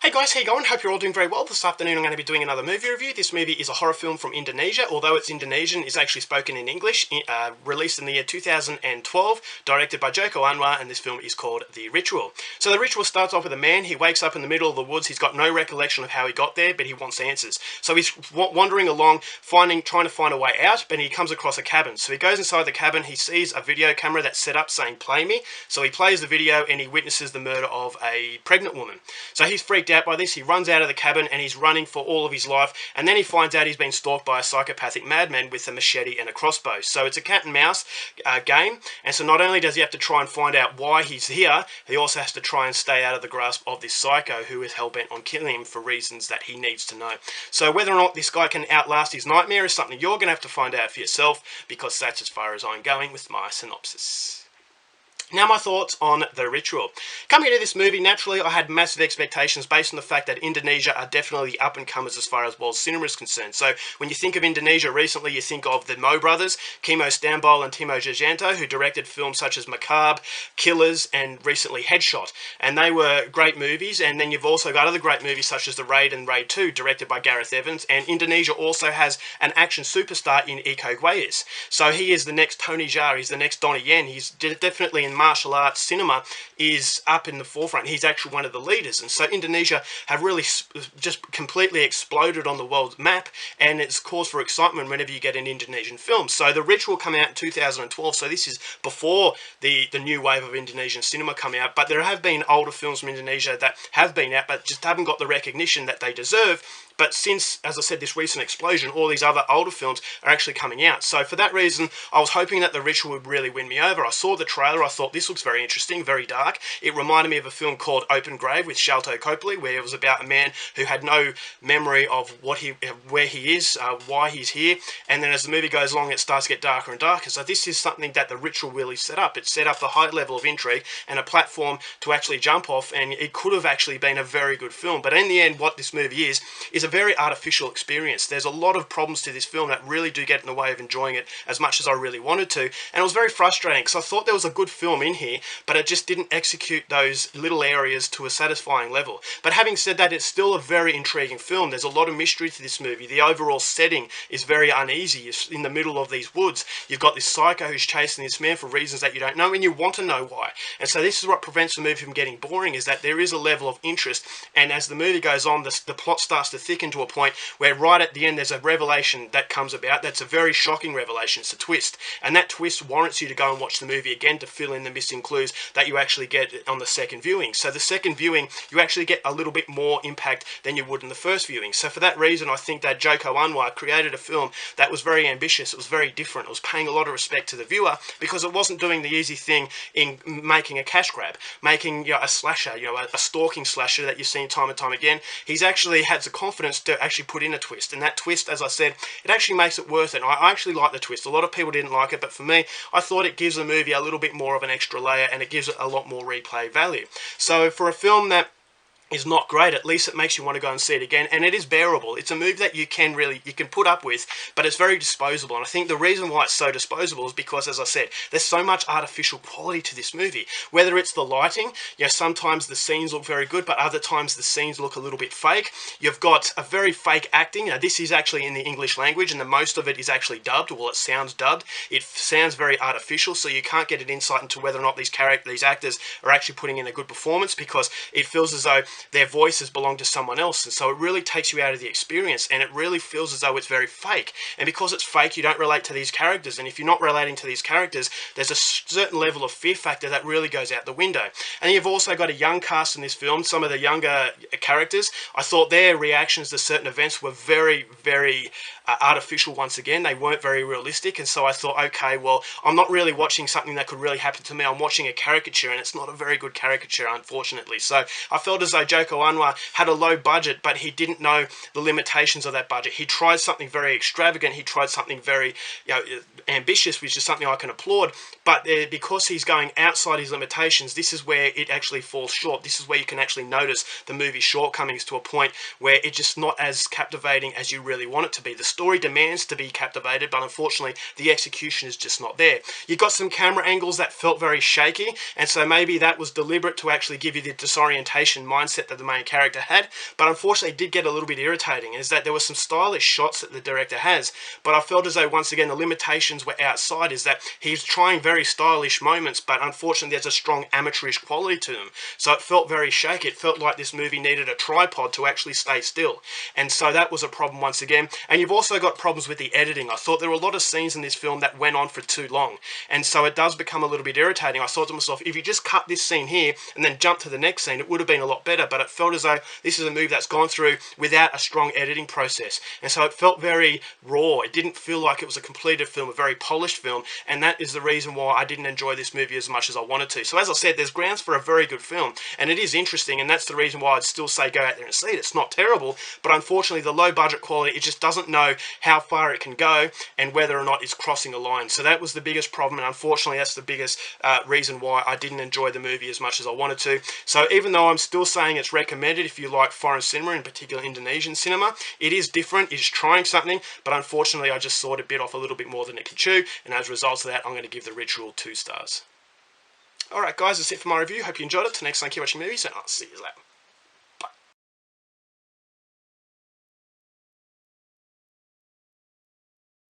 Hey guys, how you going? Hope you're all doing very well. This afternoon I'm going to be doing another movie review. This movie is a horror film from Indonesia. Although it's Indonesian, it's actually spoken in English. Released in the year 2012, directed by Joko Anwar, and this film is called The Ritual. So The Ritual starts off with a man. He wakes up in the middle of the woods. He's got no recollection of how he got there, but he wants answers. So he's wandering along, trying to find a way out, but he comes across a cabin. So he goes inside the cabin. He sees a video camera that's set up saying, "Play me." So he plays the video and he witnesses the murder of a pregnant woman. So he's freaked out by this. He runs out of the cabin and he's running for all of his life, and then he finds out he's been stalked by a psychopathic madman with a machete and a crossbow. So it's a cat and mouse game, and so not only does he have to try and find out why he's here, he also has to try and stay out of the grasp of this psycho who is hell-bent on killing him for reasons that he needs to know. So whether or not this guy can outlast his nightmare is something you're going to have to find out for yourself, because that's as far as I'm going with my synopsis. Now my thoughts on The Ritual. Coming into this movie, naturally I had massive expectations based on the fact that Indonesia are definitely the up-and-comers as far as world cinema is concerned. So when you think of Indonesia recently, you think of the Mo brothers, Kimo Stambol and Timo Tjahjanto, who directed films such as Macabre, Killers, and recently Headshot. And they were great movies, and then you've also got other great movies such as The Raid and Raid 2, directed by Gareth Evans, and Indonesia also has an action superstar in Iko Uwais. So he is the next Tony Jaa, he's the next Donnie Yen, he's definitely in martial arts cinema is up in the forefront. He's actually one of the leaders, and so Indonesia have really just completely exploded on the world map, and it's cause for excitement whenever you get an Indonesian film. So The Ritual came out in 2012, so this is before the new wave of Indonesian cinema come out, but there have been older films from Indonesia that have been out but just haven't got the recognition that they deserve. But since, as I said, this recent explosion, all these other older films are actually coming out. So for that reason, I was hoping that The Ritual would really win me over. I saw the trailer, I thought this looks very interesting, very dark. It reminded me of a film called Open Grave with Sharlto Copley, where it was about a man who had no memory of where he is, why he's here. And then as the movie goes along, it starts to get darker and darker. So this is something that The Ritual really set up. It set up a high level of intrigue and a platform to actually jump off, and it could have actually been a very good film. But in the end, what this movie is a very artificial experience. There's a lot of problems to this film that really do get in the way of enjoying it as much as I really wanted to, and it was very frustrating because I thought there was a good film in here, but it just didn't execute those little areas to a satisfying level. But having said that, it's still a very intriguing film. There's a lot of mystery to this movie. The overall setting is very uneasy. You're in the middle of these woods. You've got this psycho who's chasing this man for reasons that you don't know, and you want to know why. And so this is what prevents the movie from getting boring, is that there is a level of interest, and as the movie goes on, the plot starts to thicken to a point where right at the end there's a revelation that comes about that's a very shocking revelation. It's a twist, and that twist warrants you to go and watch the movie again to fill in the missing clues that you actually get on the second viewing. So the second viewing, you actually get a little bit more impact than you would in the first viewing. So for that reason, I think that Joko Anwar created a film that was very ambitious. It was very different. It was paying a lot of respect to the viewer, because it wasn't doing the easy thing in making a cash grab, making a slasher, a stalking slasher that you've seen time and time again. He's actually had the confidence to actually put in a twist, and that twist, as I said, it actually makes it worth it. I actually like the twist. A lot of people didn't like it, but for me, I thought it gives the movie a little bit more of an extra layer, and it gives it a lot more replay value. So for a film that is not great, at least it makes you want to go and see it again, and it is bearable. It's a movie that you can put up with, but it's very disposable. And I think the reason why it's so disposable is because, as I said, there's so much artificial quality to this movie. Whether it's the lighting, sometimes the scenes look very good, but other times the scenes look a little bit fake. You've got a very fake acting. Now this is actually in the English language, and the most of it is actually dubbed. Well, it sounds dubbed. It sounds very artificial, so you can't get an insight into whether or not these actors are actually putting in a good performance, because it feels as though their voices belong to someone else, and so it really takes you out of the experience, and it really feels as though it's very fake. And because it's fake, you don't relate to these characters, and if you're not relating to these characters, there's a certain level of fear factor that really goes out the window. And you've also got a young cast in this film. Some of the younger characters, I thought their reactions to certain events were very, very artificial once again. They weren't very realistic, and so I thought, okay, well, I'm not really watching something that could really happen to me. I'm watching a caricature, and it's not a very good caricature, unfortunately. So I felt as though Joko Anwar had a low budget, but he didn't know the limitations of that budget. He tried something very extravagant. He tried something very ambitious, which is something I can applaud, but because he's going outside his limitations, this is where it actually falls short. This is where you can actually notice the movie's shortcomings to a point where it's just not as captivating as you really want it to be. The story demands to be captivated, but unfortunately the execution is just not there. You've got some camera angles that felt very shaky, and so maybe that was deliberate to actually give you the disorientation mindset mindset that the main character had, but unfortunately it did get a little bit irritating, is that there were some stylish shots that the director has, but I felt as though once again the limitations were outside, is that he's trying very stylish moments, but unfortunately there's a strong amateurish quality to them, so it felt very shaky. It felt like this movie needed a tripod to actually stay still, and so that was a problem once again. And you've also got problems with the editing. I thought there were a lot of scenes in this film that went on for too long, and so it does become a little bit irritating. I thought to myself, if you just cut this scene here and then jump to the next scene, it would have been a lot better, but it felt as though this is a movie that's gone through without a strong editing process, and so it felt very raw. It didn't feel like it was a completed film, a very polished film, and that is the reason why I didn't enjoy this movie as much as I wanted to. So as I said, there's grounds for a very good film, and it is interesting, and that's the reason why I'd still say go out there and see it. It's not terrible, but unfortunately the low budget quality, it just doesn't know how far it can go and whether or not it's crossing a line. So that was the biggest problem, and unfortunately that's the biggest reason why I didn't enjoy the movie as much as I wanted to. So even though I'm still saying it's recommended if you like foreign cinema, in particular Indonesian cinema, it is different, it's trying something, but unfortunately I just thought it bit off a little bit more than it could chew, and as a result of that I'm going to give The Ritual 2 stars. Alright guys, that's it for my review. Hope you enjoyed it. Till next time, keep watching movies, and I'll see you later.